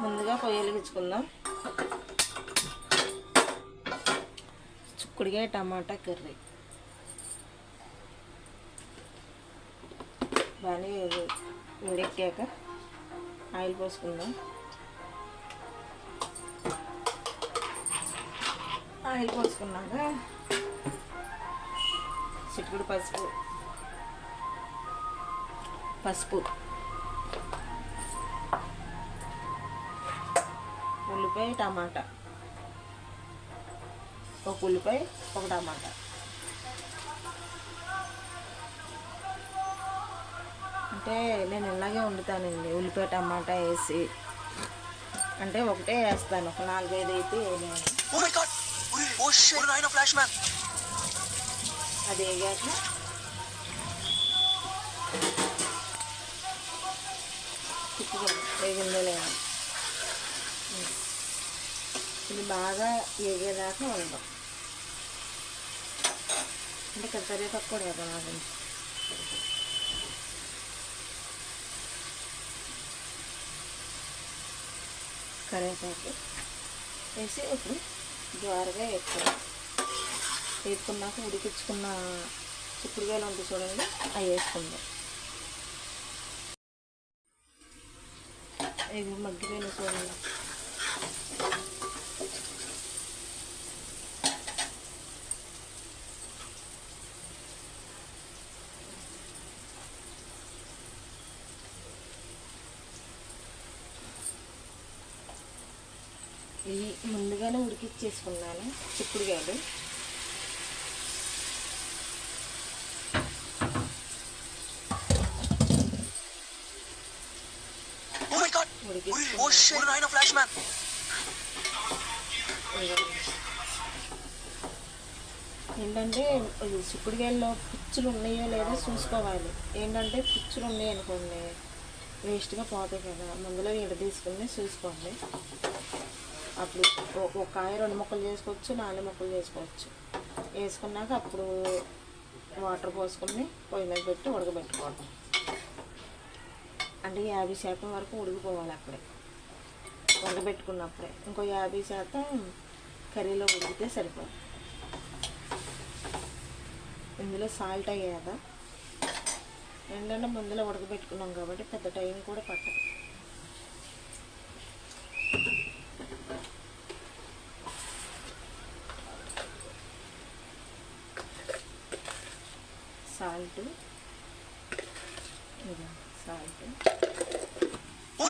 ముందుగా పొయ్యి వెలిగించుకుందాం. చిక్కుడుకాయ టమాటా కర్రీ బాగానే వేడెక్కాక ఆయిల్ పోసుకుందాం. ఆయిల్ పోసుకున్నాక చిక్కుడు పసుపు ఉల్లిపాయ టమాటా, ఒక ఉల్లిపాయ ఒక టమాటా. అంటే నేను ఇలాగే వండుతానండి, ఉల్లిపాయ టమాటా వేసి. అంటే ఒకటే వేస్తాను, ఒక 4-5 అయితే అది వేగాక వేగిందో లేదా ఇది బాగా వేగేదాకా వండాం. అంటే కరివేపాకు కూడా కదా నాకు కరివేపాకు వేసి ఇప్పుడు జారుగా వేసుకున్నాక ఉడికించుకున్న చిక్కుడుకాయలు ఉంటుంది చూడండి, అవి వేసుకుందాం. ఇవి మగ్గిపోయిన చూడండి. ఇవి ముందుగానే ఉడికిచ్చేసుకున్నాను చిక్కుడుకాయలు. ఏంటంటే చిక్కుడుకాయల్లో పుచ్చులు ఉన్నాయో లేదో చూసుకోవాలి. ఏంటంటే పుచ్చులు ఉన్నాయి అనుకోండి వేస్ట్గా పోతాయి కదా, ముందులో నీడ తీసుకుని చూసుకోండి. అప్పుడు ఒక కాయ 2 ముక్కలు చేసుకోవచ్చు, 4 ముక్కలు చేసుకోవచ్చు. వేసుకున్నాక అప్పుడు వాటర్ పోసుకుని పొయ్యి మీద పెట్టి ఉడకబెట్టుకోవడం. అంటే 50% వరకు ఉడికిపోవాలి అప్పుడే, ఉడకబెట్టుకున్నప్పుడే. ఇంకో 50% కర్రీలో ఉడికితే సరిపోదు. ఇందులో సాల్ట్ అయ్యేదా ఏంటంటే ముందులో ఉడకబెట్టుకున్నాం కాబట్టి పెద్ద టైం కూడా పట్టదు.